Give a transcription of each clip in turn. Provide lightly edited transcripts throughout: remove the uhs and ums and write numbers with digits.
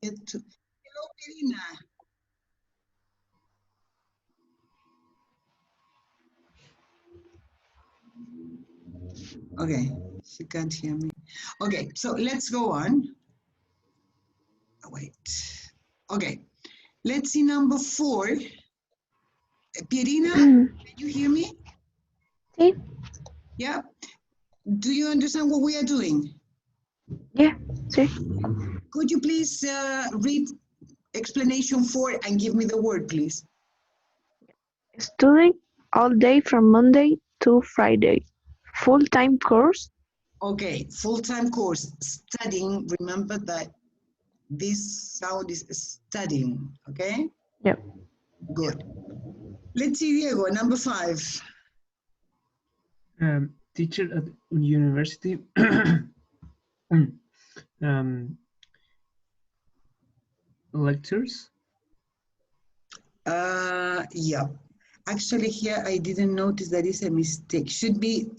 get to. Hello, Irina. Okay, she can't hear me. Okay, so let's go on. Oh, wait. Okay, let's see number 4. Pierina, can you hear me? Sí. Yeah. Do you understand what we are doing? Yeah, sí. Could you please read explanation 4 and give me the word, please? Studying all day from Monday to Friday. Full-time course. Okay, full-time course, studying. Remember that this sound is studying, okay? Yep. Good. Let's see, Diego, number 5. Teacher at university. Lectures. Yeah. Actually, here I didn't notice that is a mistake. Should be,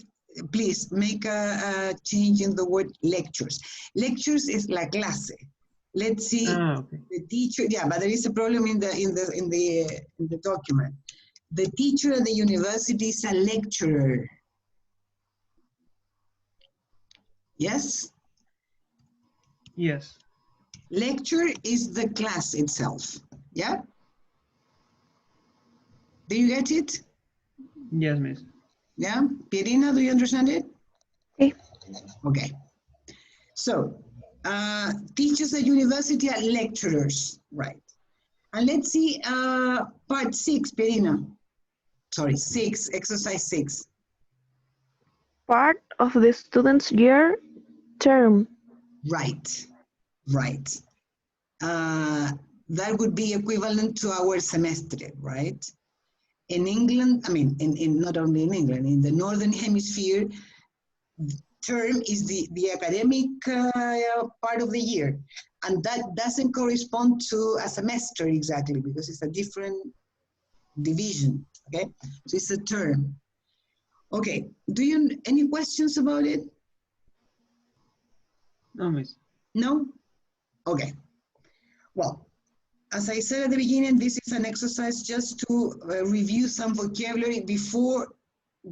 please make a change in the word lectures. Lectures is la clase. Let's see. Okay. The teacher, yeah, but there is a problem in the document. The teacher at the university is a lecturer. Yes? Yes. Lecture is the class itself. Yeah? Do you get it? Yes, miss. Yeah? Pirina, do you understand it? Sí. Okay. So, teachers at university are lecturers, right? And let's see part 6, Pirina. Sorry, 6, exercise 6. Part of the student's year term. Right, right. That would be equivalent to our semester, right? In England, I mean, in not only in England, in the Northern Hemisphere, term is the academic part of the year. And that doesn't correspond to a semester exactly because it's a different division, okay? So it's a term. Okay, any questions about it? No, miss. No? Okay. Well, as I said at the beginning, this is an exercise just to review some vocabulary before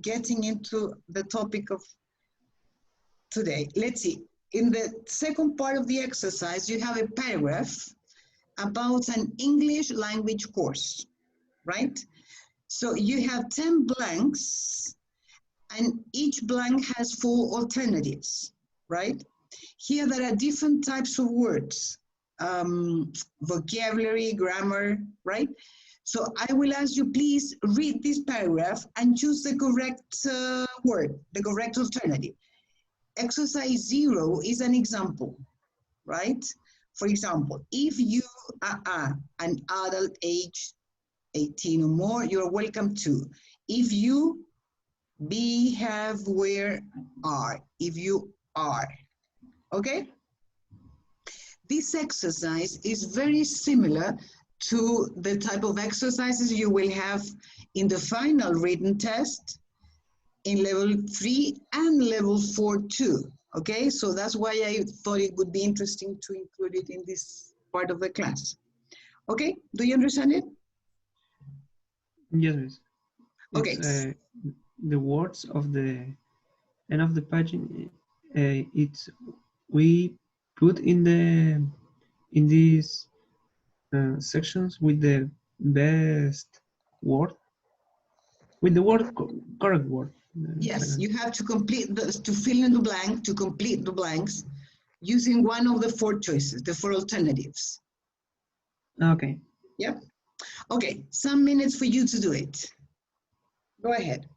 getting into the topic of today. Let's see. In the second part of the exercise, you have a paragraph about an English language course, right? So you have 10 blanks and each blank has 4 alternatives, right? Here there are different types of words, vocabulary, grammar, right? So I will ask you, please read this paragraph and choose the correct word, the correct alternative. Exercise 0 is an example, right? For example, if you are an adult age 18 or more, you're welcome to. If you be, have, where, are. If you are, okay? This exercise is very similar to the type of exercises you will have in the final written test in level 3 and level 4 too, okay? So that's why I thought it would be interesting to include it in this part of the class. Okay, do you understand it? Yes, miss. Okay. It's, the words of the end of the page. It's we put in these sections with the best word, with the word correct word. Yes, you have to to fill in the blank, to complete the blanks using one of the 4 choices, the 4 alternatives. Okay. Yep. Okay, some minutes for you to do it. Go ahead.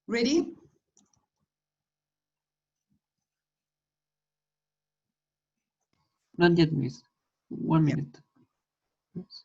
Ready? Not yet, miss. 1 Yeah. minute. Yes.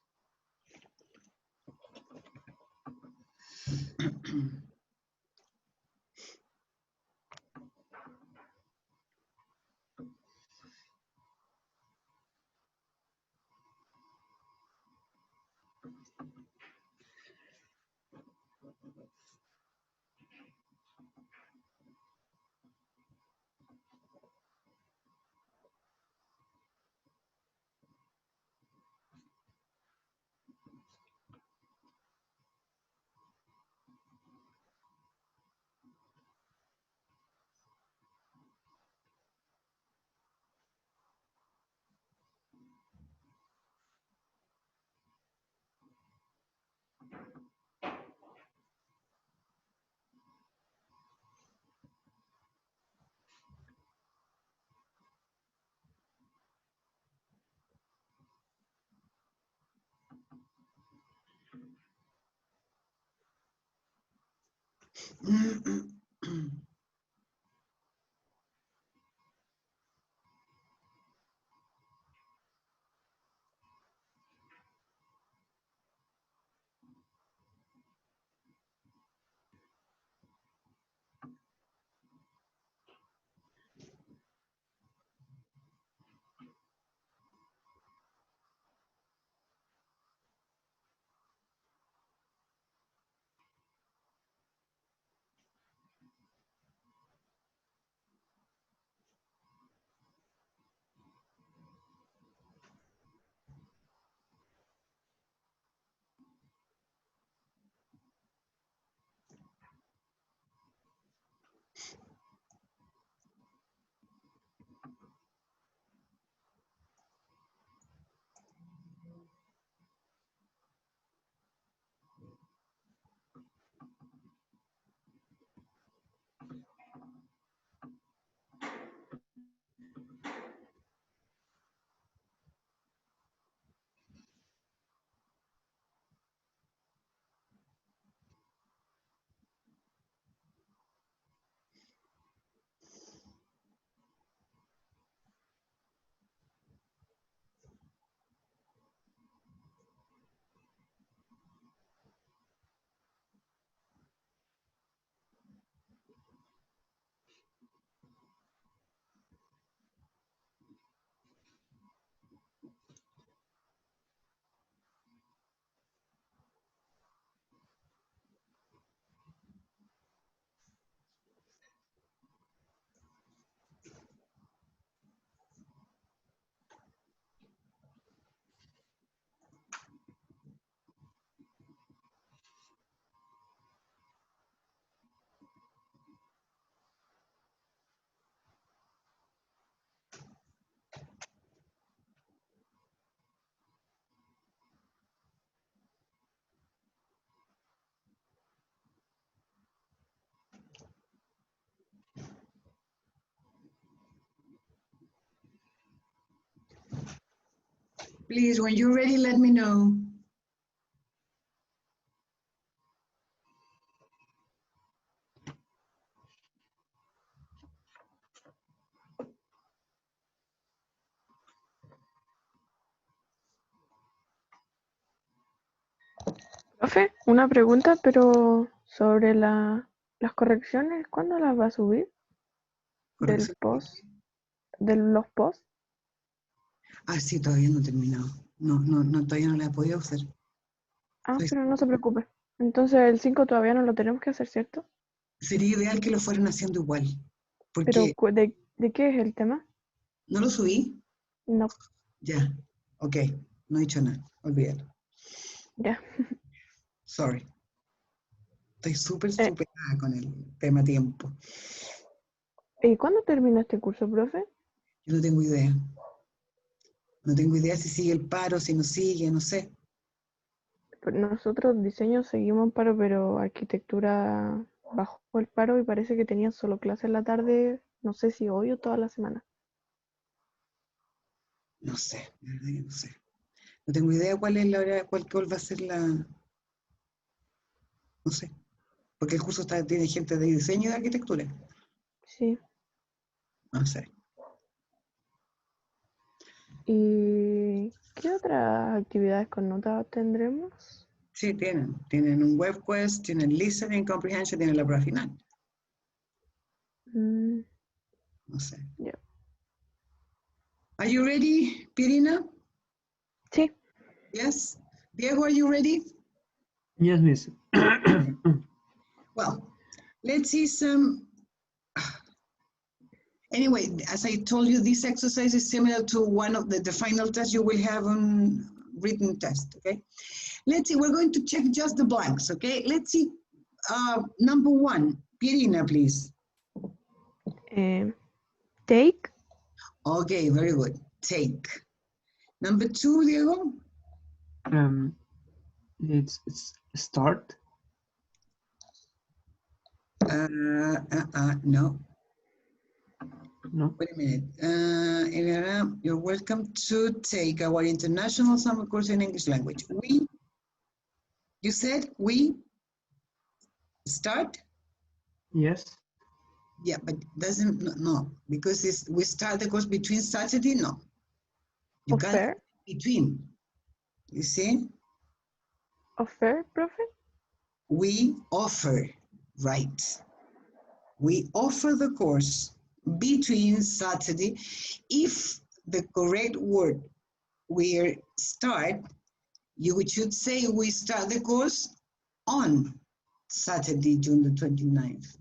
Please, when you're ready, let me know. Profe, una pregunta, pero sobre las correcciones, ¿cuándo las va a subir? Del Corrección. post, de los posts. Ah, sí, todavía no he terminado. No, todavía no la he podido hacer. Ah, Soy- pero no se preocupe. Entonces el 5 todavía no lo tenemos que hacer, ¿cierto? Sería ideal que lo fueran haciendo igual, Pero porque ¿de qué es el tema? no lo subí. No, Ya, ok, no he dicho nada, olvídalo. ya. Sorry, estoy súper Eh, superada con el tema tiempo. ¿Y cuándo termina este curso, profe? Yo no tengo idea. No tengo idea si sigue el paro, si no sigue, no sé. Pues nosotros diseño seguimos en paro, pero arquitectura bajó el paro y parece que tenían solo clase en la tarde, no sé si hoy o toda la semana. No sé, la verdad que no sé. No tengo idea cuál es la hora, cuál va a ser la. No sé. Porque el curso tiene gente de diseño y de arquitectura. Sí. No sé. ¿Y qué otras actividades con notas tendremos? Sí, tienen un web quest, tienen listening comprehension, tienen la prueba final. Mm, No sé. ya. Are you ready, Pirina? Sí. Yes. Diego, are you ready? Yes, miss. Well, let's see some. Anyway, as I told you, this exercise is similar to one of the final test you will have on written test, okay? Let's see, we're going to check just the blanks, okay? Let's see, number one, Pirina, please. Take, Okay, very good, take. Number two, Diego? It's start. No. No. Wait a minute. Elena, you're welcome to take our international summer course in English language. You said we start? Yes. Yeah, but doesn't, no, because we start the course between Saturday, no. You can't offer, between, you see? offer, profe. We offer, right. We offer the course between Saturday. If the correct word were start, you should say we start the course on Saturday, June the 29th,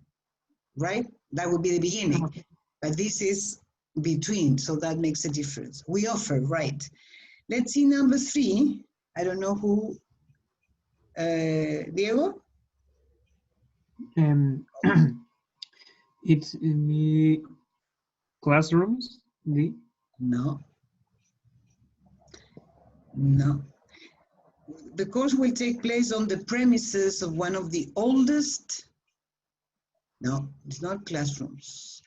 right? That would be the beginning. Okay. But this is between, so that makes a difference. We offer, right? Let's see number three. I don't know who, Diego? It's in the classrooms. The No. The course will take place on the premises of one of the oldest. No, it's not classrooms.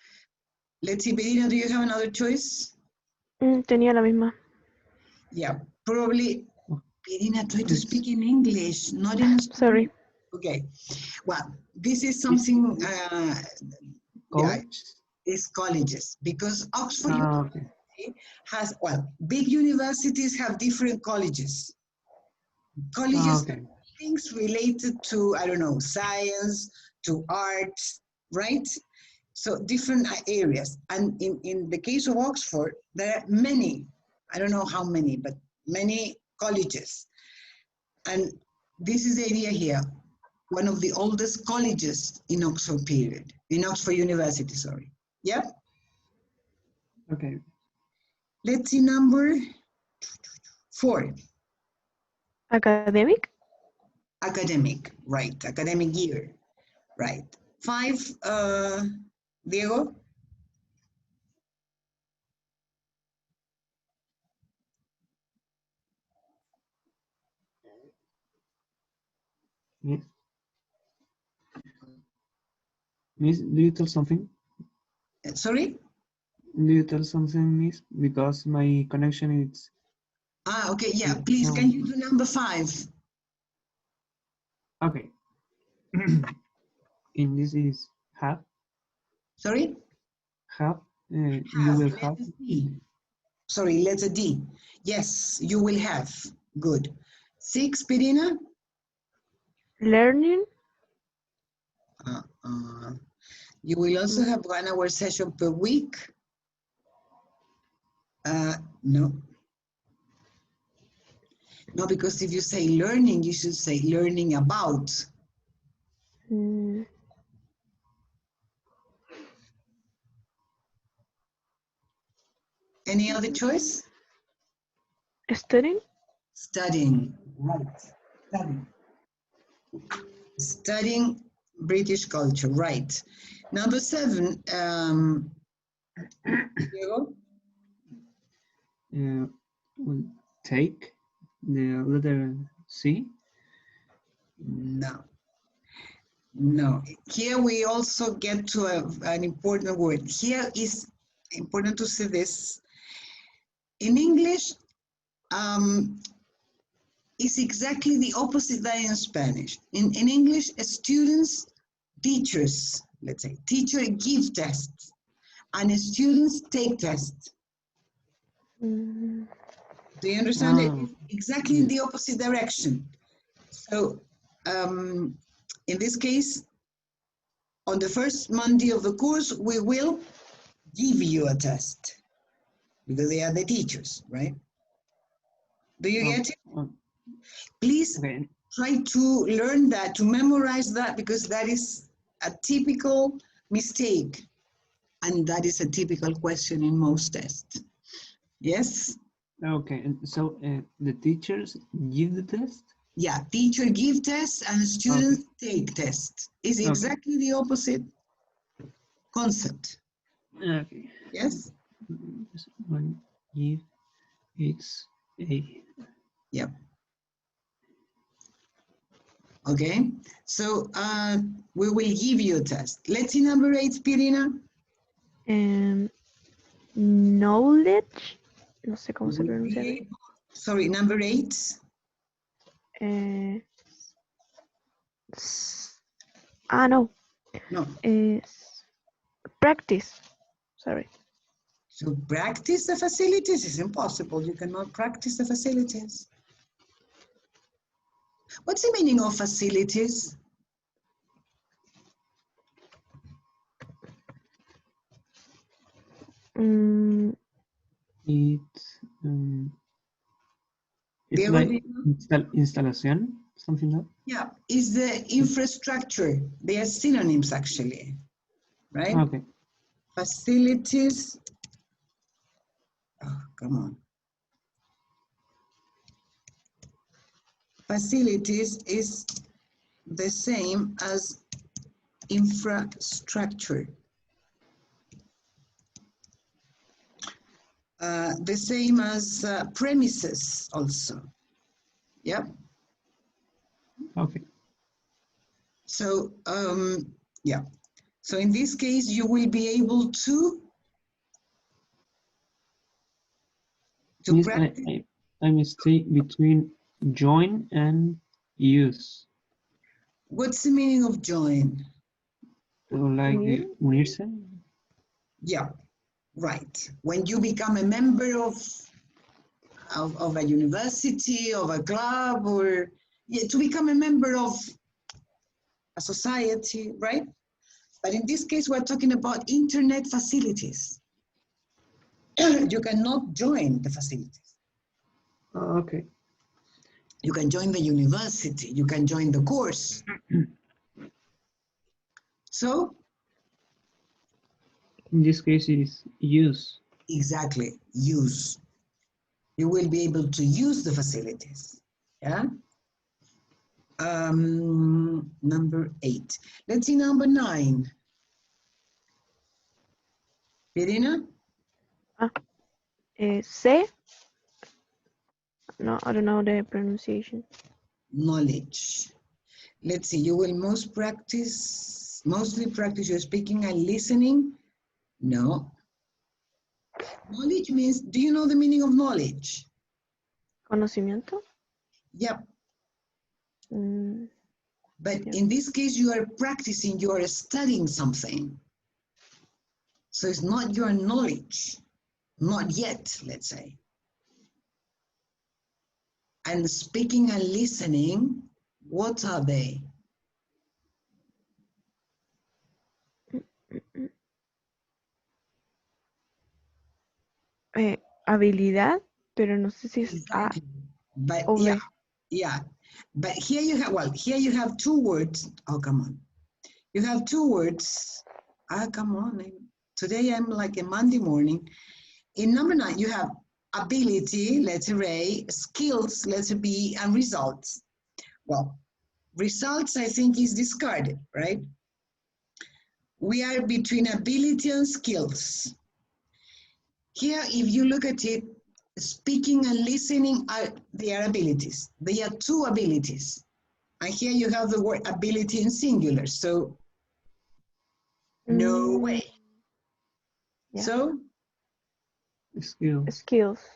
Let's see, Bedina, do you have another choice? Tenía la misma. Yeah, probably. Bedina, try to It's- speak in English, not in Sorry. Spanish. Okay. Well, this is something, yeah, college. it's colleges, because Oxford Okay. University has, well, big universities have different colleges. Colleges Okay. things related to, I don't know, science, to art, right? So different areas. And in the case of Oxford, there are many, I don't know how many, but many colleges. And this is the idea here, one of the oldest colleges in Oxford period, in Oxford University, sorry. Yeah? Okay. Let's see number 4, Academic, academic, right, academic year, right. 5, Diego? Miss, Miss, do you tell something? Sorry? Do you tell something, Miss? Because my connection is Ah, okay, yeah, please, can you do number 5? Okay. In this is have. Sorry? Have. You Have, will letter have. D. Sorry, letter D. Yes, you will have. Good. 6, Pirina? Learning. You will also have 1 hour session per week. No. No, because if you say learning, you should say learning about. Mm, Any other choice? studying. Studying. Right. Studying. Studying British culture. Right. Number 7. Diego? Will take the letter C. No. No. Here we also get to an important word. Here is important to see this. In English, it's exactly the opposite than in Spanish. In English, students, teachers, let's say, teacher give tests and students take tests. Mm, Do you understand it? Oh, Exactly in the opposite direction. So in this case, on the first Monday of the course, we will give you a test because they are the teachers, right? Do you get it? Please okay. try to learn that, to memorize that, because that is a typical mistake. And that is a typical question in most tests. Yes? Okay. And so the teachers give the test? Yeah, teacher give tests and students take tests. It's Okay. exactly the opposite concept. Okay. Yes? One give it's a. Yep. Okay, so we will give you a test. Let's see number 8, Pirina. knowledge. No sé cómo se Will pronuncia. be able- Sorry, number 8. No. No. Practice. Sorry. So practice the facilities is impossible. You cannot practice the facilities. What's the meaning of facilities? It's Diego, like instalación, something like that. yeah, is the infrastructure. They are synonyms actually, right? Okay. Facilities. Oh, come on. Facilities is the same as infrastructure. The same as premises also. Yeah. Okay. So, yeah. So in this case, you will be able to Yes, practice. I mistake between join and use. What's the meaning of join? So like unirse. Yeah, right. When you become a member of a university, of a club, or yeah, to become a member of a society, right? But in this case, we're talking about internet facilities. You cannot join the facilities. Okay. You can join the university, you can join the course. So, In this case, it is use. exactly, use. You will be able to use the facilities. Yeah? Number 8. Let's see number 9. Irina? Say. No, I don't know the pronunciation. Knowledge. Let's see, you will mostly practice your speaking and listening. No. Knowledge means, do you know the meaning of knowledge? ¿Conocimiento? Yep. Mm, But yeah. in this case, you are practicing, you are studying something. So it's not your knowledge, not yet, let's say. And speaking and listening, what are they? Habilidad, pero no sé si es A Exactly. But o B. yeah. But here you have, well, here you have two words. Oh, come on. You have two words. Ah, come on. Today I'm like a Monday morning. In number 9, you have ability, letter A, skills, letter B, and results. Well, results, I think, is discarded, right? We are between ability and skills. Here, if you look at it, speaking and listening are their abilities. They are two abilities. And here you have the word ability in singular, so no way. Yeah. So Skills.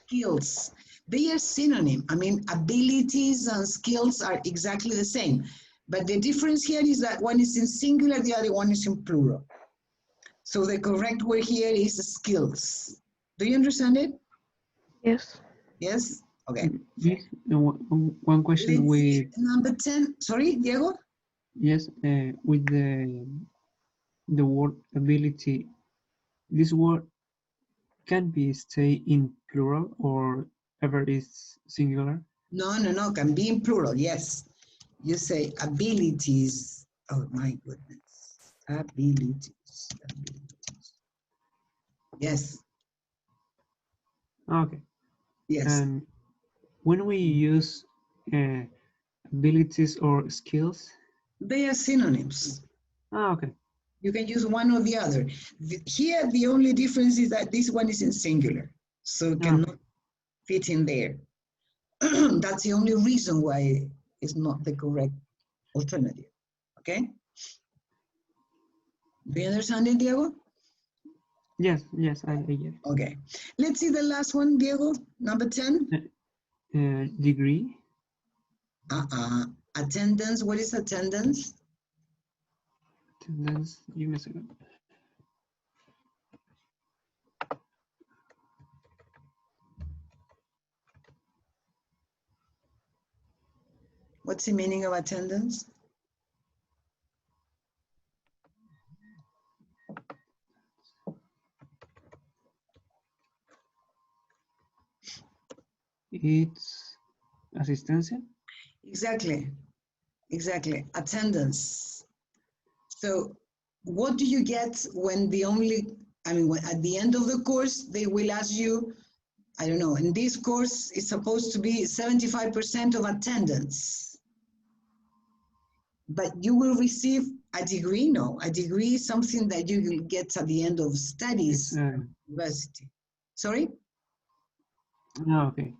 Skills. They are synonym. I mean, abilities and skills are exactly the same. But the difference here is that one is in singular, the other one is in plural. So the correct word here is skills. Do you understand it? Yes. Yes? Okay. Yes, one question Let's with, see, number 10. Sorry, Diego? yes, with the word ability, this word can be stay in plural or ever is singular? No, can be in plural, yes. You say abilities. Oh my goodness. Abilities. Yes, Okay. yes. And when we use abilities or skills, They are synonyms. okay. You can use one or the other. Here, the only difference is that this one is in singular, so it cannot fit in there. That's the only reason why it's not the correct alternative. Okay? Do you understand it, Diego? Yes, I get it. Okay. Let's see the last one, Diego. Number 10. Degree. Attendance. What is attendance? Attendance. Give me a second. What's the meaning of attendance? It's asistencia. Exactly. Attendance. So what do you get when when at the end of the course, they will ask you, I don't know, in this course, it's supposed to be 75% of attendance. But you will receive a degree? No, a degree is something that you will get at the end of studies at university. Sorry? Okay.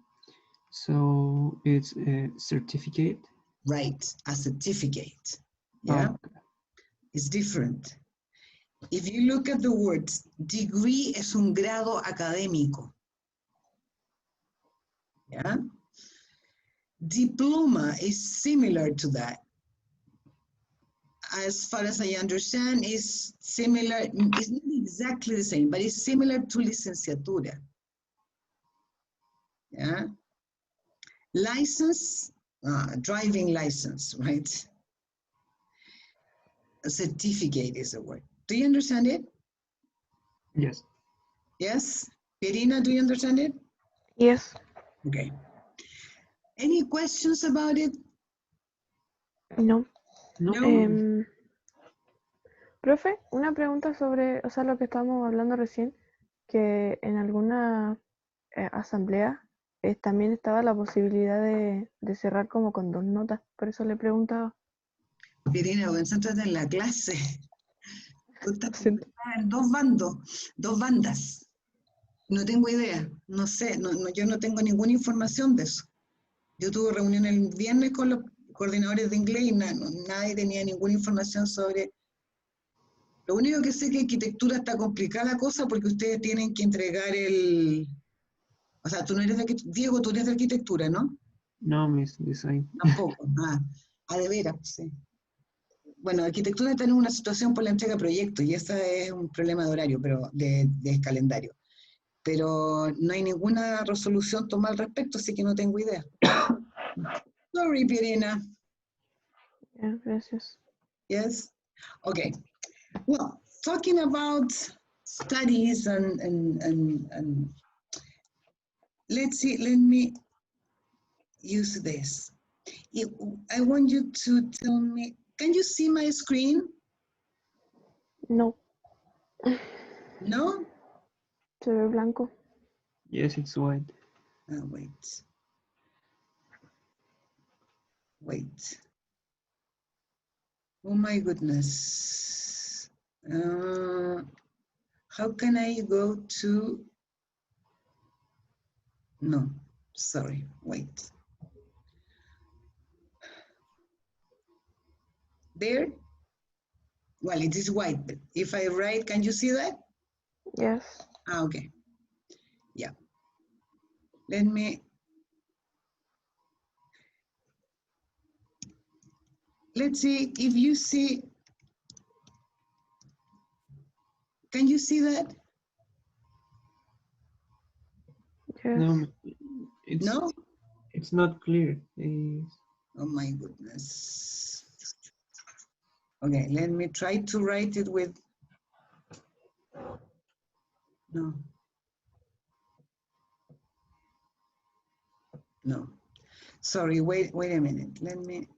So it's a certificate. Right, a certificate. Yeah, Okay. it's different. If you look at the words, degree es un grado académico. Yeah? Diploma is similar to that. As far as I understand, is similar, it's not exactly the same, but it's similar to licenciatura. Yeah? License, driving license, right? A certificate is a word. Do you understand it? Yes. Yes? Irina, do you understand it? Yes. Okay. Any questions about it? No. No? Profe, una pregunta sobre, o sea, lo que estábamos hablando recién, que en alguna asamblea también estaba la posibilidad de cerrar como con 2 notas, por eso le preguntaba. Irina, concéntrate en la clase. Tú estás Siento. en dos bandas. No tengo idea, no sé, yo no tengo ninguna información de eso. Yo tuve reunión el viernes con los coordinadores de inglés y nadie tenía ninguna información sobre. Lo único que sé es que arquitectura está complicada la cosa porque ustedes tienen que entregar O sea, tú no eres de Diego, tú eres de arquitectura, ¿no? No, Miss, design. Tampoco. De veras, sí. Bueno, arquitectura está en una situación por la entrega de proyectos y ese es un problema de horario, pero de calendario. Pero no hay ninguna resolución tomada al respecto, así que no tengo idea. Sorry, Pirina. Ya, gracias. Yes? Okay. Well, talking about studies and let's see, let me use this. I want you to tell me, can you see my screen? No, No? se ve blanco. Yes, it's white. Wait. Wait. Oh my goodness. How can I go to? No, sorry, wait. There? Well, it is white, but if I write, can you see that? Yes. Okay. Yeah. Let me. Let's see if you see. Can you see that? Yes. No, it's No? it's not clear. It's, Oh my goodness. Okay, let me try to write it with. No. No. Sorry, wait a minute. Let me.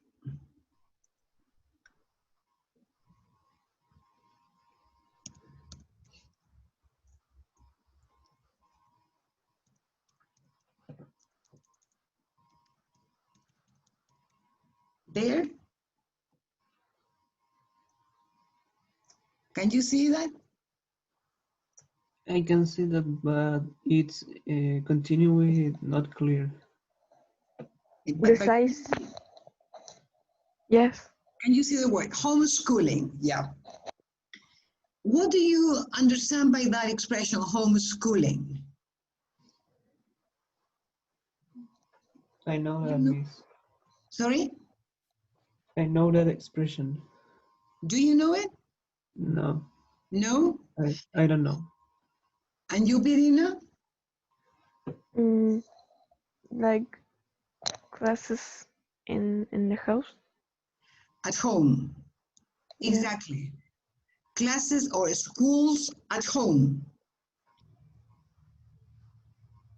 There? Can you see that? I can see that, but it's continually not clear. The size. Yes. Can you see the word homeschooling? Yeah. What do you understand by that expression, homeschooling? I know that, No. Miss. Sorry? I know that expression. Do you know it? No, No? I don't know. And you, Pirina? Like classes in the house. At home. Yeah. Exactly. Classes or schools at home.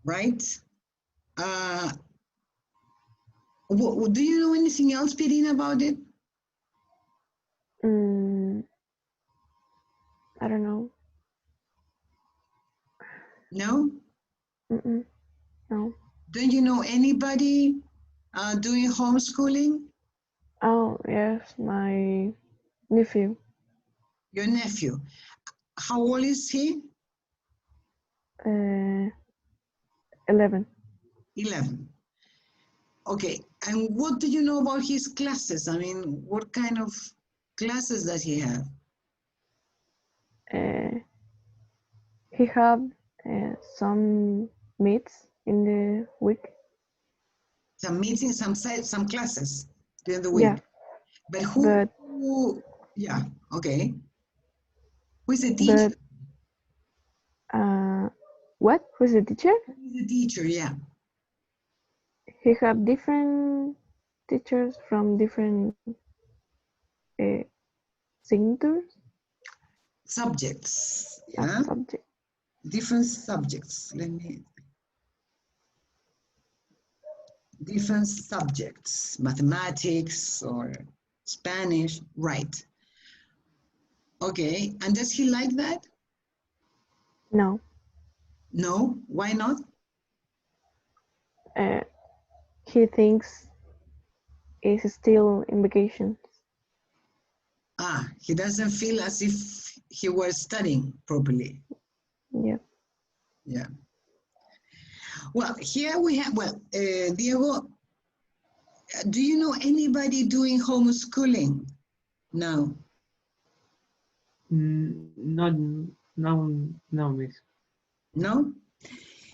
Right? Do you know anything else, Pirina, about it? I don't know. No? No. Don't you know anybody doing homeschooling? Oh, yes, my nephew. Your nephew. How old is he? 11. 11. Okay, and what do you know about his classes? I mean, what kind of classes does he have? He have some meets in the week. Some meetings, some classes during the week. Yeah. But who yeah, okay. Who is the teacher? But what? Who's the teacher? Who is the teacher, yeah. He have different teachers from different signatures. Subjects, yeah. Subject. Different subjects. Different subjects, mathematics or Spanish, right. Okay, and does he like that? No. No, why not? He thinks is still in vacation. He doesn't feel as if he were studying properly. Yeah. Yeah. Well, here we have, Diego, do you know anybody doing homeschooling now? Not no, Miss. No?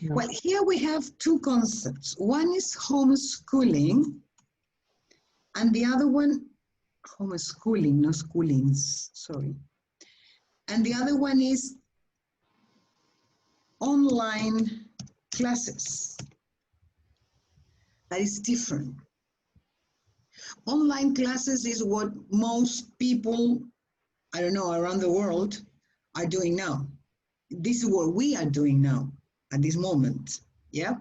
No. Well, here we have two concepts. One is homeschooling, and the other one, homeschooling, no schoolings, sorry. And the other one is online classes. That is different. Online classes is what most people, I don't know, around the world are doing now. This is what we are doing now at this moment. Yeah.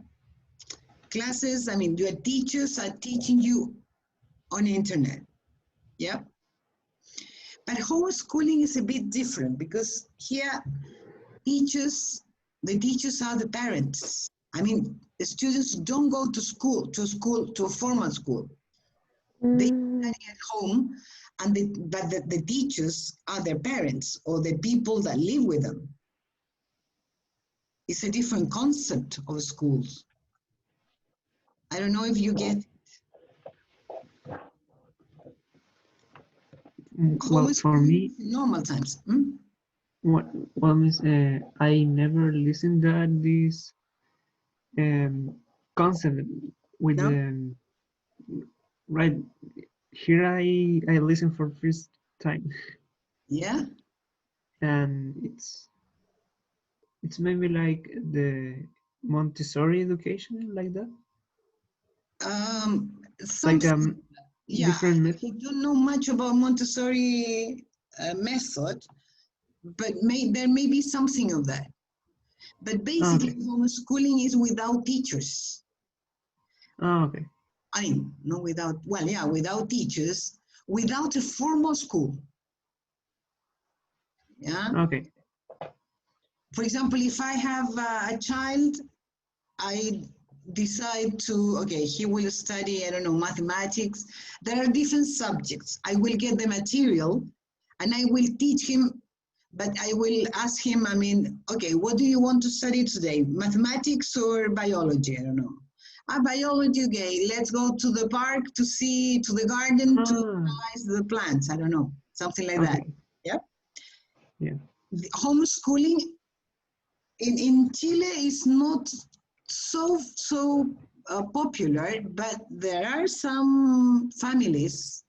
Classes, I mean, your teachers are teaching you on the internet. Yeah. But homeschooling is a bit different because here the teachers are the parents. I mean, the students don't go to a formal school. They study at home, and the teachers are their parents or the people that live with them. It's a different concept of schools. I don't know if you get. Well, for me, normal times. well, miss, I never listened to this concept with No? right here. I listen for first time, Yeah. and it's maybe like the Montessori education, like that, like Something. Yeah. different I method. don't know much about Montessori method, but there may be something of that. But basically, Okay. homeschooling is without teachers. Okay. I mean, not without, well, yeah, without teachers, without a formal school. Yeah. Okay. For example, if I have a child, I decide to, okay, he will study, I don't know, mathematics. There are different subjects. I will get the material and I will teach him, but I will ask him, I mean, okay, what do you want to study today? Mathematics or biology? I don't know. Biology, okay, let's go to the park to the garden to analyze the plants. I don't know, something like that. Okay. Yeah. Yeah. The homeschooling in Chile is not so popular, but there are some families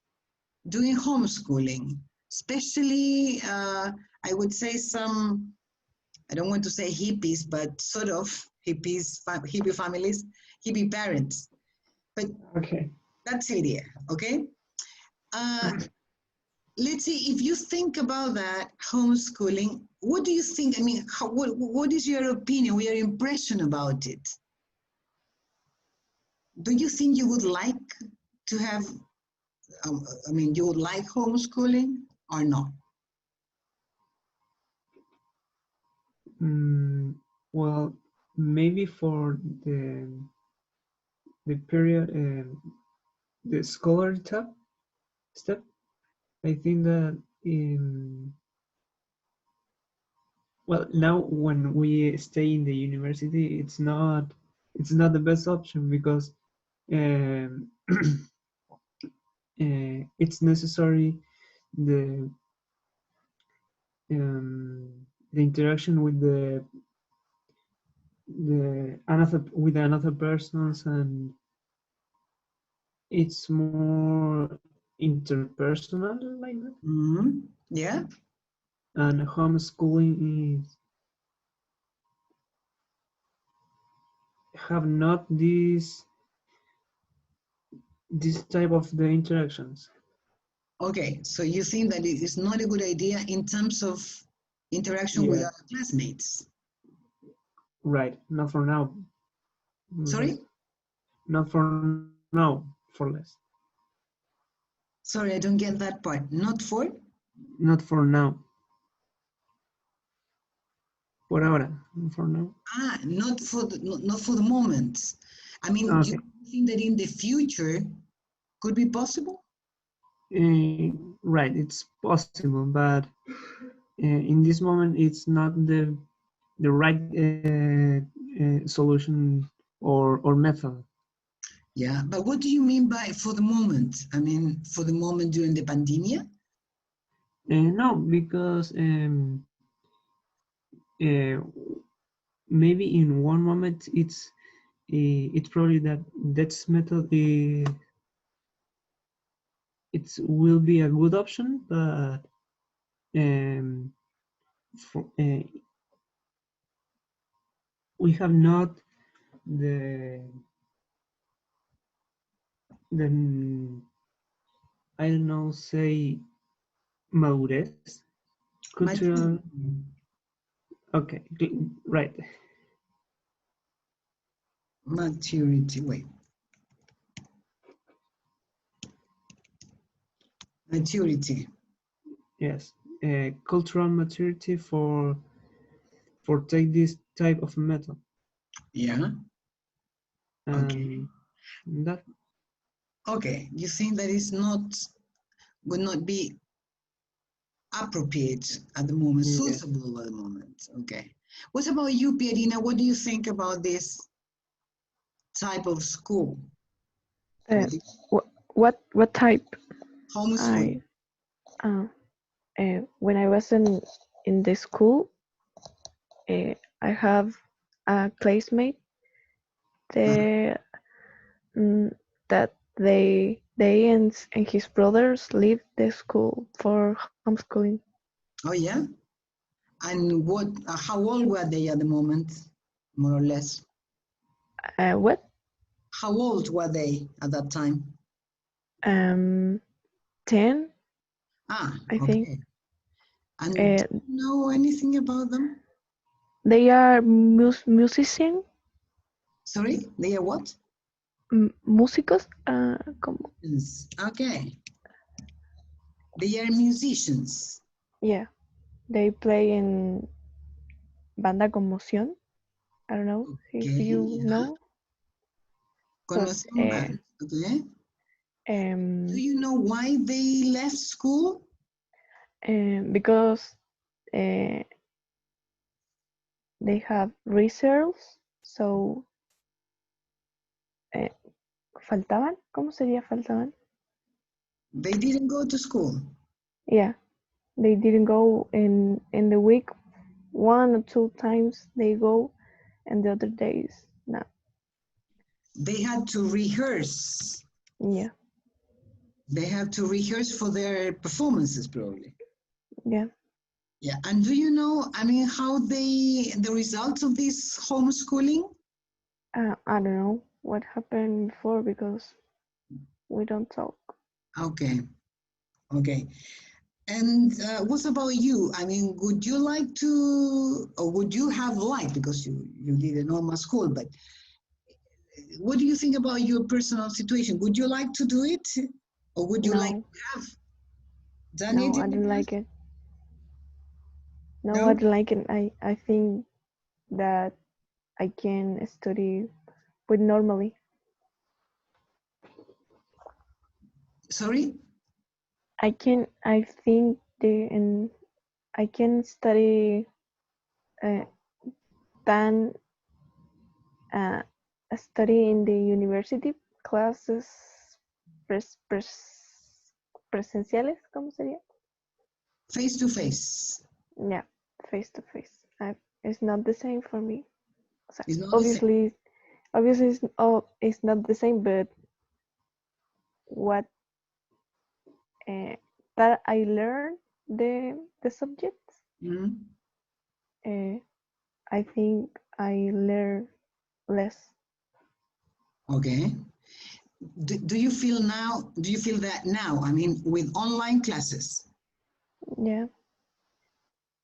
doing homeschooling, especially I would say some, I don't want to say hippies, but sort of hippies, hippie families, hippie parents. But Okay. that's it here, okay? Let's see, if you think about that homeschooling, what do you think? I mean, what is your opinion, your impression about it? Do you think you would like to have, I mean, you would like homeschooling or not? Well, maybe for the period, the scholar step, I think that well, now when we stay in the university, it's not the best option because um, it's necessary the the interaction with the another persons, and it's more interpersonal like that. Mm-hmm. Yeah. And homeschooling is have not this type of the interactions. Okay, so you think that it is not a good idea in terms of interaction with Yeah, other classmates? right. Not for now. Sorry? Less. Not for now. For less. Sorry, I don't get that part. Not for? Not for now. Por ahora. For now. Not for the moment. I mean, do Okay. you think that in the future could be possible? Right. It's possible, but in this moment, it's not the right solution or method. Yeah, but what do you mean by for the moment? I mean, for the moment during the pandemic? No, because uh, maybe in one moment it's probably that's method it will be a good option, but for, we have not the I don't know, say madurez, cultural. Okay, right. Maturity, wait. Maturity. Yes, cultural maturity for take this type of method. Yeah. Okay. That. Okay. You think that is not would not be appropriate at the moment, Yeah. suitable at the moment. Okay. What about you, Pierina? What do you think about this type of school? What type? Homeschooling. When I was in the school, I have a classmate that that they and his brothers leave the school for homeschooling. Oh yeah. And what? How old were they at the moment, more or less? What? How old were they at that time? 10, Ah, I okay. think. And do you know anything about them? They are musicians. Sorry, they are what? Músicos. Como. Okay. They are musicians. Yeah, they play in Banda Conmoción. I don't know if Okay, you yeah. know. But, Okay. Do you know why they left school? Because they have reserves, so faltaban. ¿Cómo sería faltaban? They didn't go to school. Yeah, they didn't go in the week. 1 or 2 times they go, and the other days no. They had to rehearse. Yeah. They have to rehearse for their performances, probably. Yeah. Yeah. And do you know, I mean, how the results of this homeschooling? I don't know what happened before because we don't talk. Okay. Okay. And what about you? I mean, would you like to, or would you have liked, because you did a normal school, but what do you think about your personal situation? Would you like to do it? Or would you like No, to have done no, it I in the don't like past? it. No, I No? don't like it. I think that I can study with normally. Sorry? I think I can study than study in the university classes presenciales, ¿cómo sería? Face to face. Yeah, face to face. It's not the same for me. O sea, It's not the same. obviously it's not the same, but what that I learned the subjects, I think I learn less. Okay. Do you feel that now, I mean, with online classes? Yeah.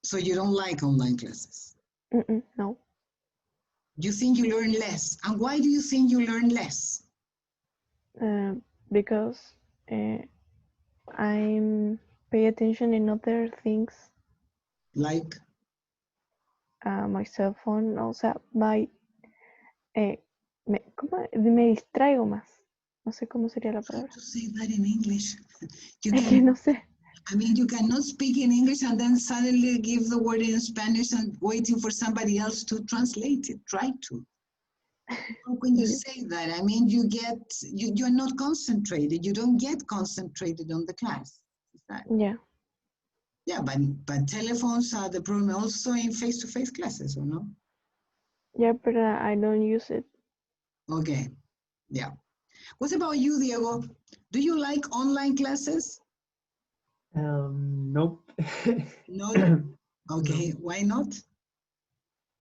So you don't like online classes? No. You think you learn less? And why do you think you learn less? Because I'm pay attention in other things. Like? My cell phone, o sea, me distraigo más. No sé cómo sería la How palabra. to say that in English? Es que no sé. I mean, you cannot speak in English and then suddenly give the word in Spanish and waiting for somebody else to translate it. Try to. When you say that, I mean, you're not concentrated. You don't get concentrated on the class. Is that? Yeah. Yeah, but telephones are the problem also in face-to-face classes, or no? Yeah, but I don't use it. Okay, yeah. What about you, Diego? Do you like online classes? Nope. No? No. Okay, why not?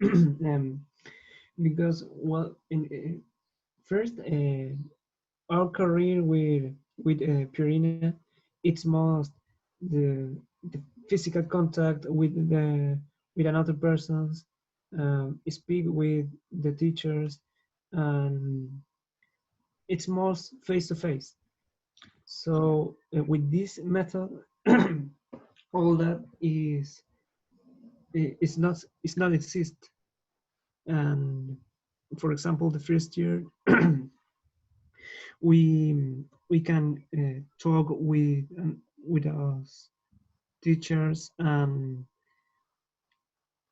um, because well, first, our career with Purina, it's most the physical contact with another persons, speak with the teachers, and it's most face to face. So with this method, all that is not exist. And for example, the first year, we can talk with us teachers and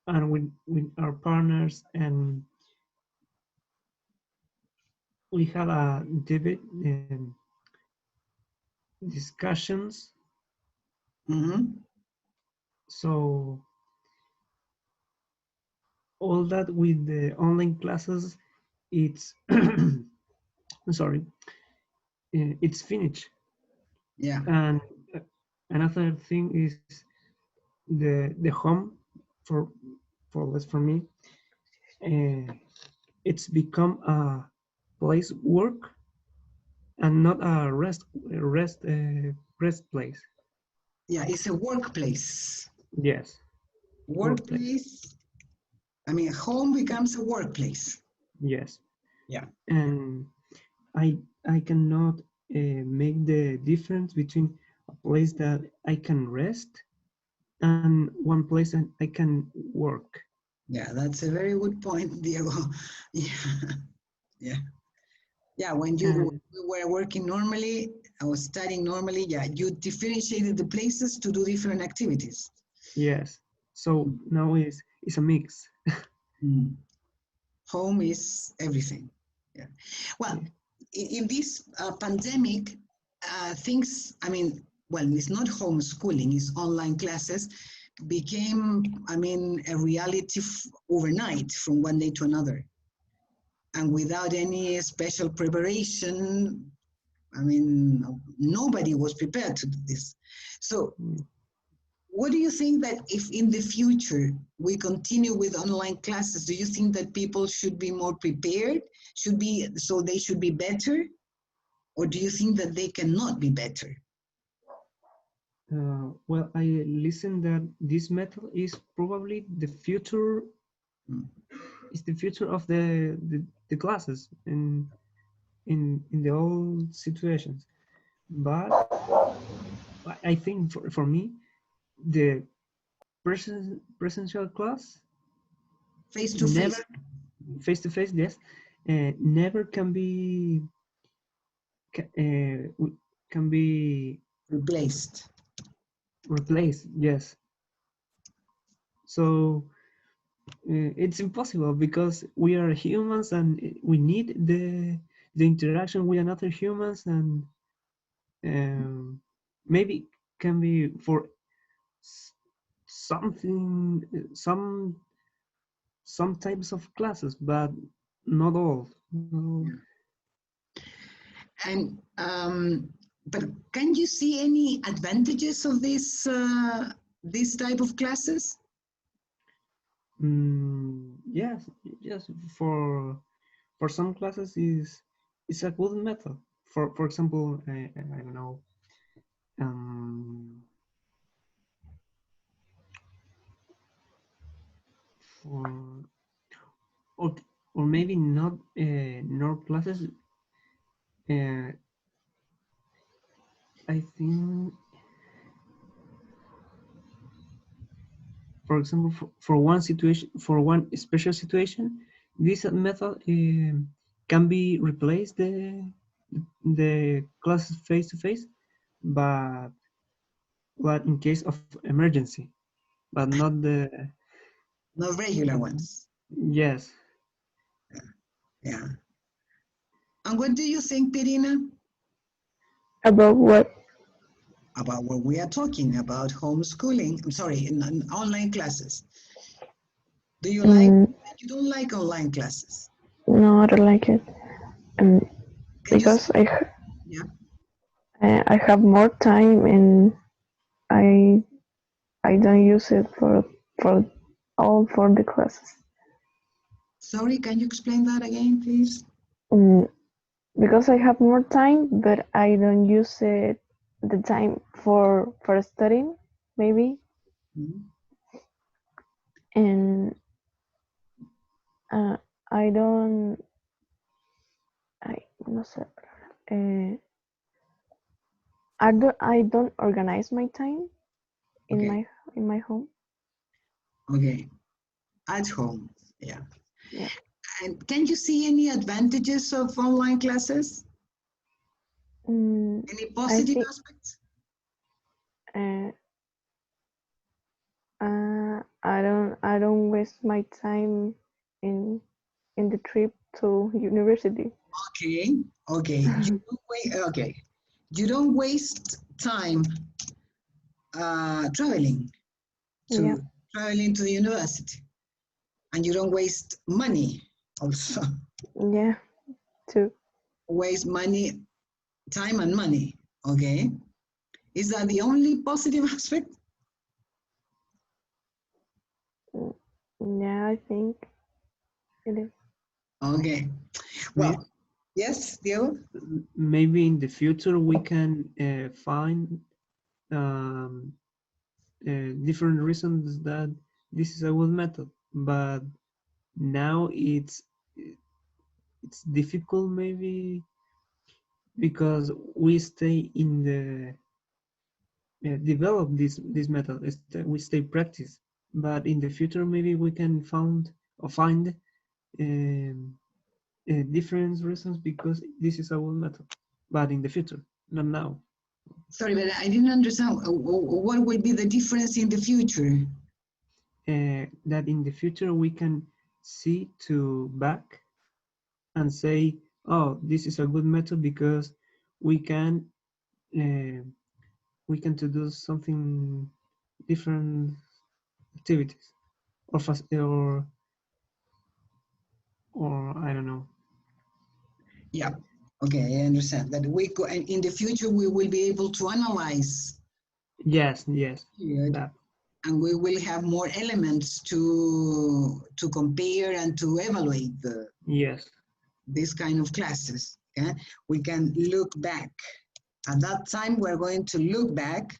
with our partners, and we have a debate discussions. Mm-hmm. So all that with the online classes, it's sorry, it's finished. Yeah. And uh, another thing is the home for less for me. Uh, it's become a place work and not a rest place. Yeah, it's a workplace. Yes, workplace. Workplace, I mean, home becomes a workplace. Yes, Yeah. and I I cannot make the difference between a place that I can rest and one place that I can work. Yeah, that's a very good point, Diego. Yeah. Yeah. Yeah, when you And were working normally, I was studying normally, yeah, you differentiated the places to do different activities. yes, so now is a mix. Mm. Home is everything. Yeah. Well, Yeah. in this pandemic, things, I mean, well, it's not homeschooling, it's online classes, became, I mean, a reality overnight from one day to another. And without any special preparation, I mean, nobody was prepared to do this. So, Mm. what do you think that if in the future we continue with online classes, do you think that people should be more prepared? Should be so they should be better? Or do you think that they cannot be better? Well, I listen that this method is probably the future. Mm. Is the future of the classes in the old situations. But I think for me, the presential class Face to never face, face to face. Yes, never can be replaced. replaced. Yes, so it's impossible because we are humans and we need the interaction with another humans, and um, maybe can be for something some types of classes, but not all. No. Yeah. And but can you see any advantages of this type of classes? Yes, yes. For some classes is a good method. For example, I don't know. Um, for or, or maybe not not classes. Uh, I think, for example, for one situation, for one special situation, this method can be replaced the classes face to face, but in case of emergency, but not the Not regular ones. yes. Yeah. And what do you think, Pirina, About what? about what we are talking about homeschooling? I'm sorry, in online classes. Do you like, Mm, you don't like online classes? no, I don't like it. Um, Can you because say, yeah? I have more time and I I don't use it for for the classes. Sorry, can you explain that again, please? Mm, because I have more time, but I don't use it the time for studying, maybe, Mhm. and uh, I don't I no sé, I don't organize my time Okay, in my home. okay. At home, yeah. Yeah. And can you see any advantages of online classes? Mm, Any I positive think aspects? uh, I don't waste my time in in the trip to university. Okay, okay. Okay. You don't waste time traveling Yeah, to the university, and you don't waste money also. yeah, too. Waste money, time and money. Okay. Is that the only positive aspect? Mm, yeah, I think it is. Okay. May- Well, yes, Diego? Maybe in the future we can find um, different reasons that this is a good method, but now it's difficult maybe because we stay in the develop this method. We stay practice, but in the future maybe we can find um, different reasons because this is our method, but in the future, not now. Sorry, but I didn't understand. What will be the difference in the future? That in the future we can see to back and say, oh, this is a good method because we can uh, to do something different activities or or I don't know. Yeah. Okay, I understand that and in the future we will be able to analyze Yes, it, that and we will have more elements to compare and to evaluate yes, this kind of classes. Yeah? We can look back. At that time, we're going to look back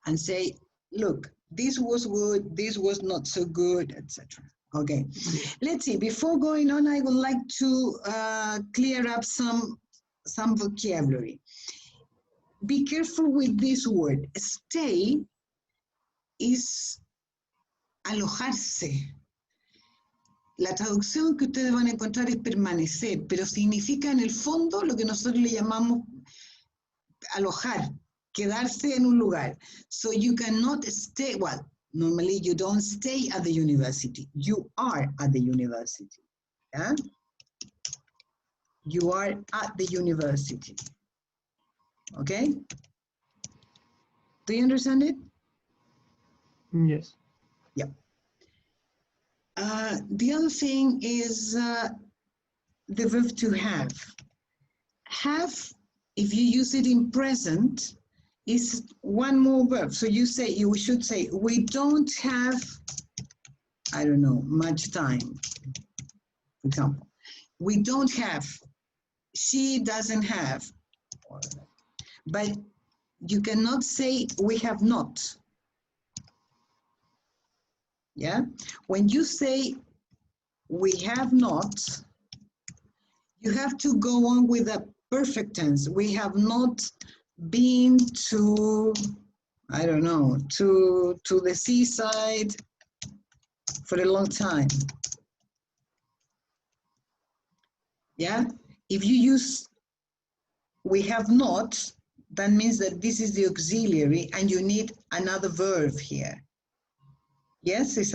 and say, look, this was good, this was not so good, etc. Okay, yeah. let's see. Before going on, I would like to clear up some vocabulary. Be careful with this word. Stay is alojarse. La traducción que ustedes van a encontrar es permanecer, pero significa en el fondo lo que nosotros le llamamos alojar, quedarse en un lugar. So you cannot stay, well, normally you don't stay at the university. You are at the university. Yeah? You are at the university. Okay? Do you understand it? Yes. Yeah. The other thing is the verb to have. Have, if you use it in present, is one more verb. So you should say, we don't have, I don't know, much time. For example, we don't have, she doesn't have, but you cannot say we have not. Yeah? When you say we have not, you have to go on with a perfect tense. We have not been to, I don't know, to the seaside for a long time. Yeah? If you use we have not, that means that this is the auxiliary and you need another verb here. Yes, it's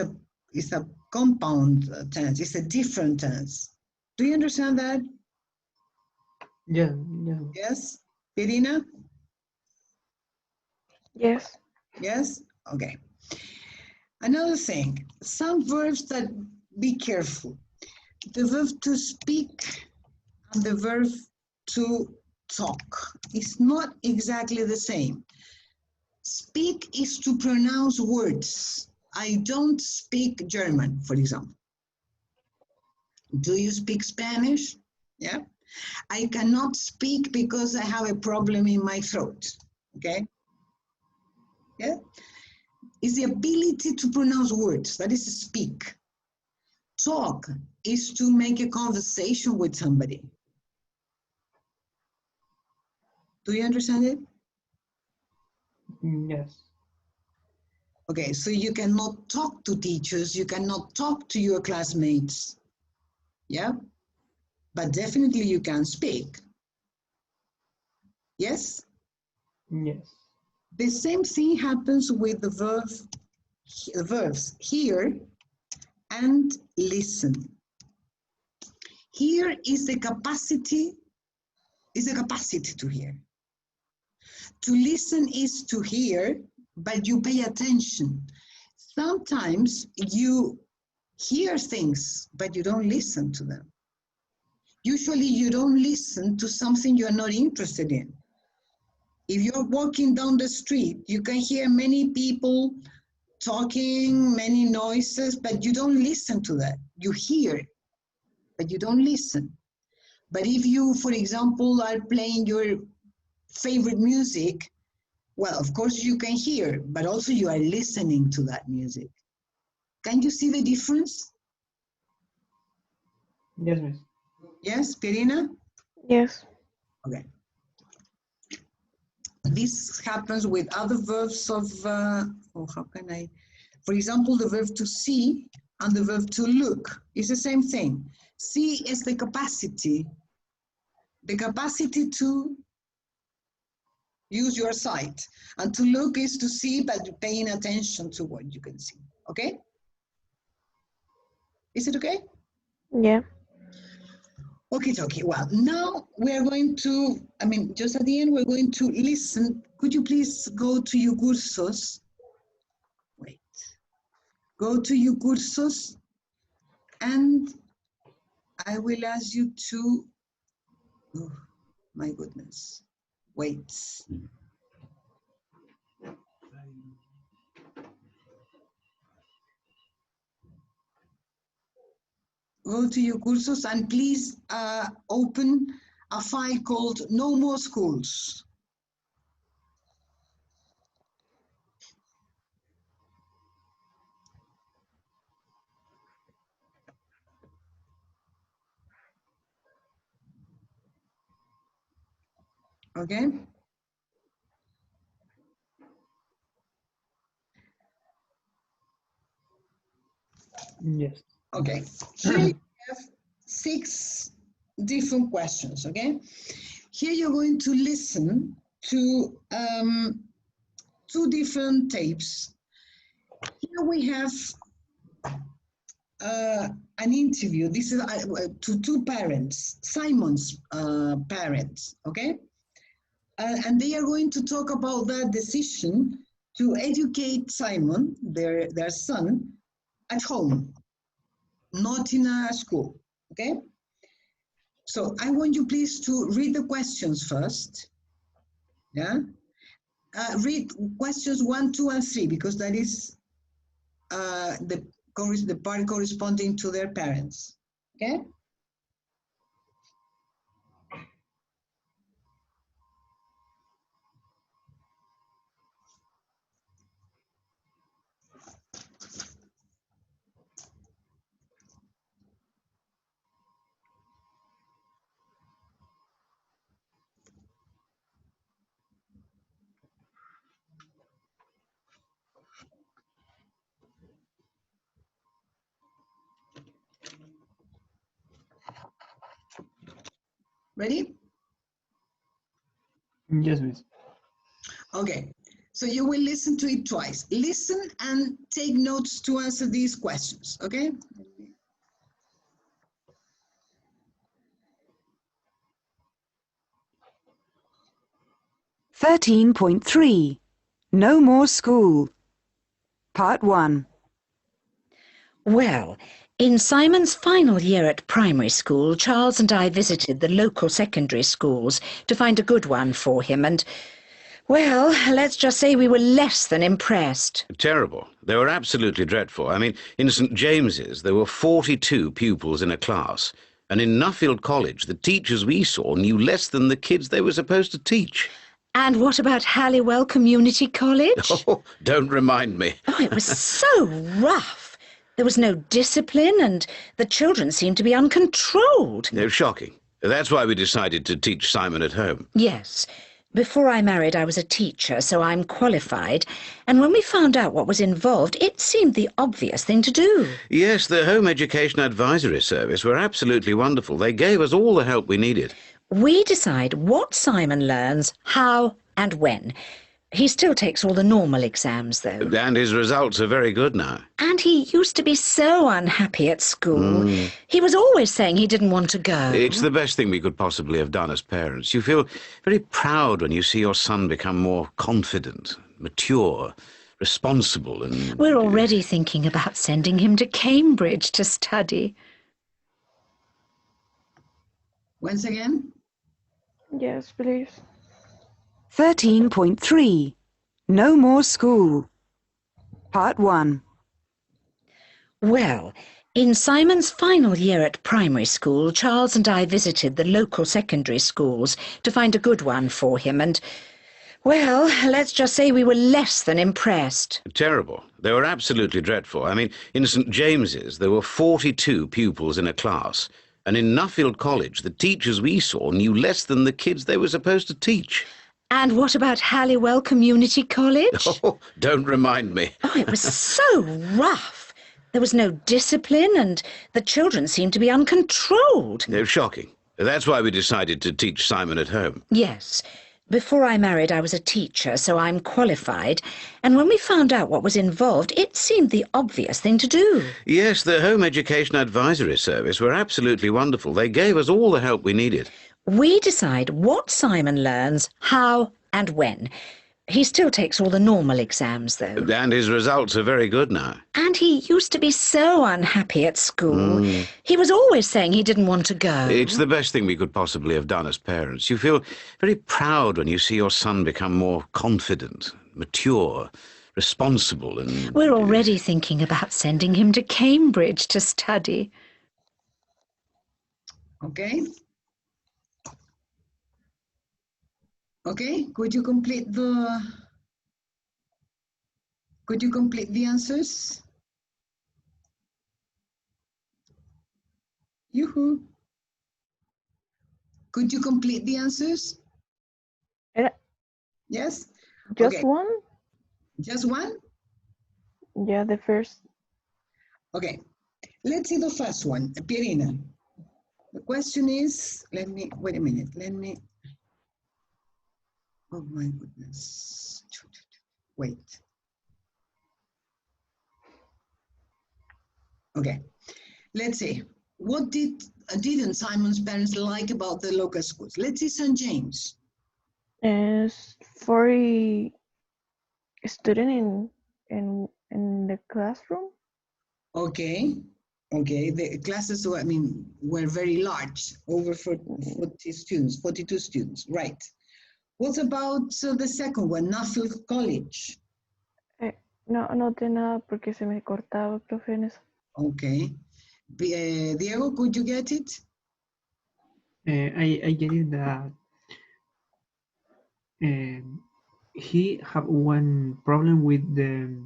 a compound tense. It's a different tense. Do you understand that? Yeah. Yes? Irina? Yes. Yes? Okay. Another thing, some verbs that be careful. The verb to speak and the verb to talk is not exactly the same. Speak is to pronounce words. I don't speak German, for example. Do you speak Spanish? Yeah. I cannot speak because I have a problem in my throat. Okay. Yeah. It's the ability to pronounce words. That is speak. Talk is to make a conversation with somebody. Do you understand it? Yes. Okay, so you cannot talk to teachers, you cannot talk to your classmates. Yeah? But definitely you can speak. Yes? Yes. The same thing happens with the verbs hear and listen. Hear is the capacity to hear. To listen is to hear, but you pay attention. Sometimes you hear things, but you don't listen to them. Usually you don't listen to something you're not interested in. If you're walking down the street, you can hear many people talking, many noises, but you don't listen to that. You hear, but you don't listen. But if you, for example, are playing your favorite music, well, of course you can hear, but also you are listening to that music. Can you see the difference? Yes, miss. Yes, Pirina? Yes. Okay. This happens with other verbs of, for example, the verb to see and the verb to look is the same thing. See is the capacity to use your sight, and to look is to see, but paying attention to what you can see, okay? Is it okay? Yeah. Okay, well, now we're going to, just at the end, we're going to listen. Could you please go to your cursos? Wait. Go to your cursos, and I will ask you to, oh, my goodness, wait. Go to your cursos and please open a file called No More Schools. Okay? Yes. Okay. Here you have 6 different questions, okay? Here you're going to listen to 2 different tapes. Here we have an interview. This is to 2 parents, Simon's parents, okay? And they are going to talk about that decision to educate Simon, their son, at home, not in a school, okay? So I want you please to read the questions first, yeah? Read questions 1, 2, and 3, because that is the part corresponding to their parents, okay? Ready? Yes, miss. Okay, so you will listen to it twice. Listen and take notes to answer these questions, okay? 13.3 No More School. Part 1. Well, in Simon's final year at primary school, Charles and I visited the local secondary schools to find a good one for him, and, well, let's just say we were less than impressed. Terrible. They were absolutely dreadful. I mean, in St. James's, there were 42 pupils in a class, and in Nuffield College, the teachers we saw knew less than the kids they were supposed to teach. And what about Halliwell Community College? Oh, don't remind me. Oh, it was so rough. There was no discipline, and the children seemed to be uncontrolled. No, shocking. That's why we decided to teach Simon at home. Yes. Before I married, I was a teacher, so I'm qualified. And when we found out what was involved, it seemed the obvious thing to do. Yes, the Home Education Advisory Service were absolutely wonderful. They gave us all the help we needed. We decide what Simon learns, how and when. He still takes all the normal exams, though. And his results are very good now. And he used to be so unhappy at school. He was always saying he didn't want to go. It's the best thing we could possibly have done as parents. You feel very proud when you see your son become more confident, mature, responsible, and... We're already thinking about sending him to Cambridge to study. Once again? Yes, please. 13.3 No More School. Part 1. Well, in Simon's final year at primary school, Charles and I visited the local secondary schools to find a good one for him, and, well, let's just say we were less than impressed. Terrible. They were absolutely dreadful. I mean, in St. James's, there were 42 pupils in a class, and in Nuffield College, the teachers we saw knew less than the kids they were supposed to teach. And what about Halliwell Community College? Oh, don't remind me. Oh, it was so rough. There was no discipline, and the children seemed to be uncontrolled. No, shocking. That's why we decided to teach Simon at home. Yes. Before I married, I was a teacher, so I'm qualified. And when we found out what was involved, it seemed the obvious thing to do. Yes, the Home Education Advisory Service were absolutely wonderful. They gave us all the help we needed. We decide what Simon learns, how and when. He still takes all the normal exams, though. And his results are very good now. And he used to be so unhappy at school. He was always saying he didn't want to go. It's the best thing we could possibly have done as parents. You feel very proud when you see your son become more confident, mature, responsible, and... We're already thinking about sending him to Cambridge to study. Okay. Okay, could you complete the answers? Yoo-hoo. Could you complete the answers? Yes? Just Okay. one? Just one? Yeah, the first. Okay, let's see the first one. Pierina, the question is, wait a minute, oh my goodness. Wait. Okay, let's see. What didn't Simon's parents like about the local schools? Let's see St. James. Is 40 student in the classroom? Okay, the classes were very large, over 40 students, 42 students, right. What about the second one, Nuffield College? No, no tiene nada porque se me cortaba, profe, en eso. Okay. Diego, could you get it? I get it that he have one problem with the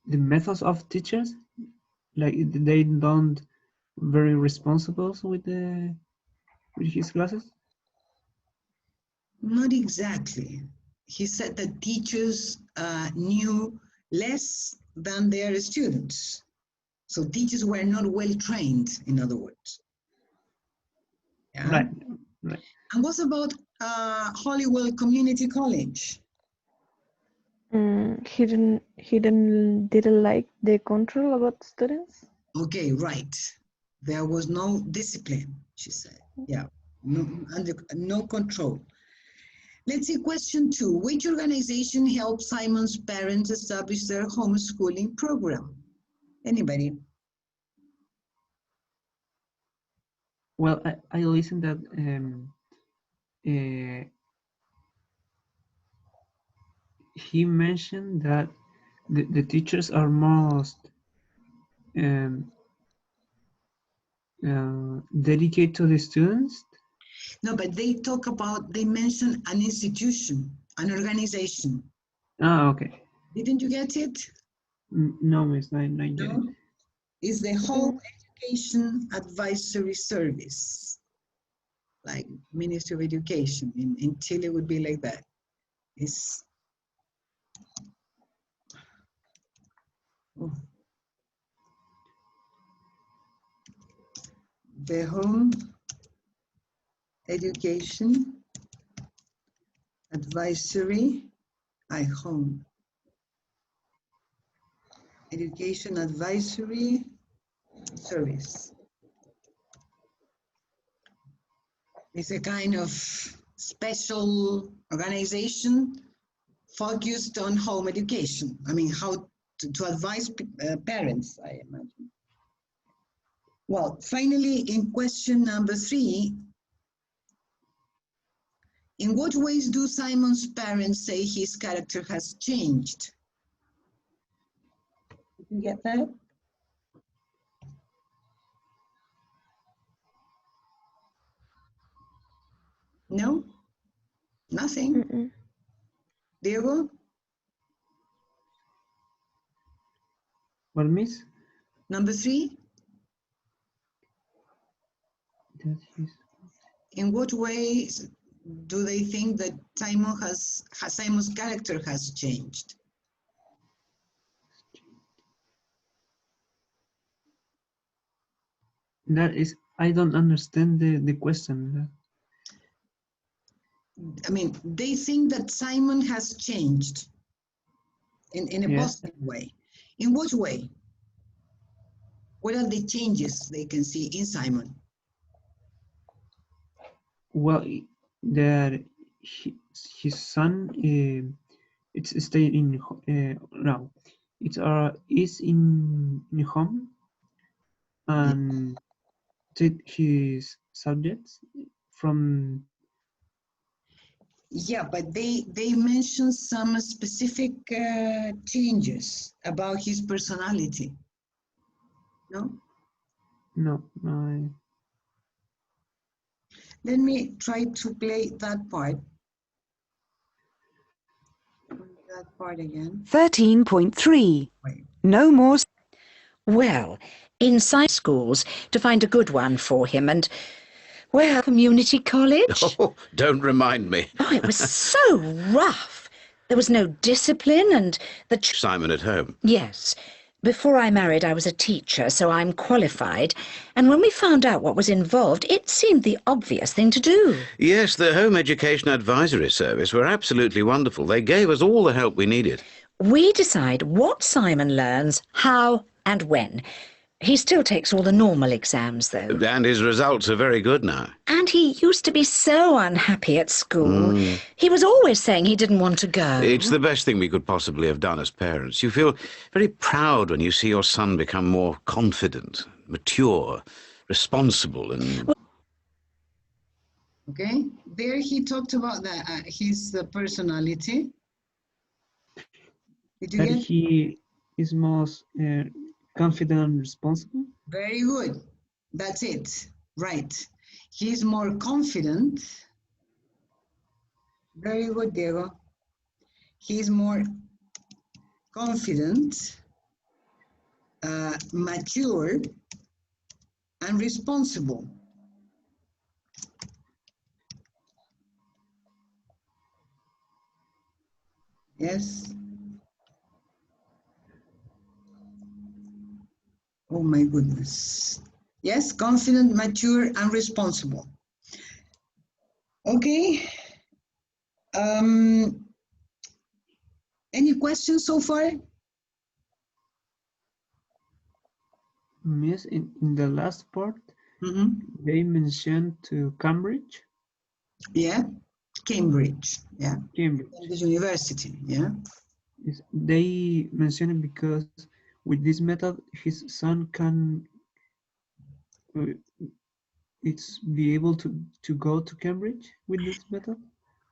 methods of teachers, like they don't very responsible with his classes. Not exactly. He said that teachers knew less than their students. So teachers were not well trained, in other words. Yeah? Right. And what about Halliwell Community College? He didn't like the control about students. Okay, right. There was no discipline, she said. Yeah, no control. Let's see question 2. Which organization helped Simon's parents establish their homeschooling program? Anybody? Well, I listened that he mentioned that the teachers are most dedicated to the students. No, but they mention an institution, an organization. Ah, okay. Didn't you get it? No, Miss, I get it. No? It's the Home Education Advisory Service, like Ministry of Education. In Chile would be like that. It's the Home Education Advisory, Home Education Advisory Service. It's a kind of special organization focused on home education. I mean, how to advise parents, I imagine. Well, finally, in question number 3, in what ways do Simon's parents say his character has changed? Did you get that? No? Nothing? Diego? What, Miss? Number 3? In what ways do they think that Simon's character has changed? That is, I don't understand the question. I mean, they think that Simon has changed in a positive way. In what way? What are the changes they can see in Simon? Well, that his son it's staying in now. It's is in home and take his subjects from. Yeah, but they mention some specific changes about his personality. No? No, Let me try to play that part. That part again. 13.3. No more. Well, inside schools to find a good one for him and, well, community college. Oh, don't remind me. Oh, it was so rough. There was no discipline and the... Simon at home. Yes. Before I married, I was a teacher, so I'm qualified. And when we found out what was involved, it seemed the obvious thing to do. Yes, the Home Education Advisory Service were absolutely wonderful. They gave us all the help we needed. We decide what Simon learns, how and when. He still takes all the normal exams, though. And his results are very good now. And he used to be so unhappy at school. He was always saying he didn't want to go. It's the best thing we could possibly have done as parents. You feel very proud when you see your son become more confident, mature, responsible and... Okay, there he talked about that, his personality. Did you that get? He is most confident and responsible. Very good. That's it. Right. He's more confident. Very good, Diego. He's more confident, mature, and responsible. Yes. Oh my goodness. Yes, confident, mature, and responsible. Okay. Any questions so far? Yes, in the last part, they mentioned to Cambridge. Yeah. Cambridge, yeah. Cambridge. Cambridge University, yeah. Yes, they mention it because with this method, his son can it's be able to go to Cambridge with this method.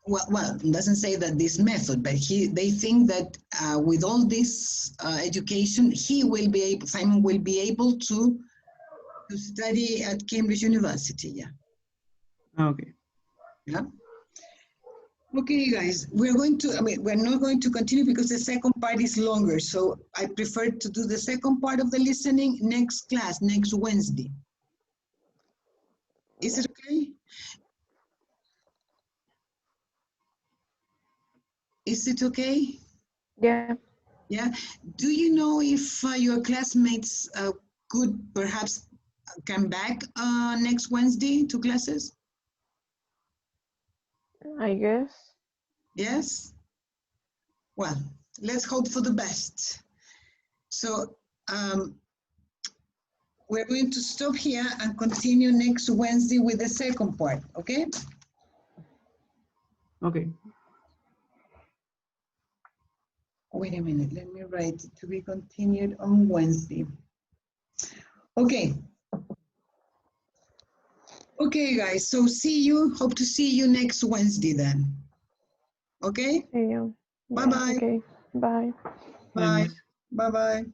Well, it doesn't say that this method, but they think that with all this education, Simon will be able to study at Cambridge University, yeah. Okay. Yeah. Okay, guys, we're not going to continue because the second part is longer. So I prefer to do the second part of the listening next class, next Wednesday. Is it okay? Is it okay? Yeah. Yeah. Do you know if your classmates could perhaps come back next Wednesday to classes? I guess. Yes? Well, let's hope for the best. So we're going to stop here and continue next Wednesday with the second part, okay? Okay. Wait a minute, let me write it to be continued on Wednesday. Okay. Okay, guys, so hope to see you next Wednesday then. Okay? See you. Bye-bye. Okay. Bye. Bye. Bye-bye.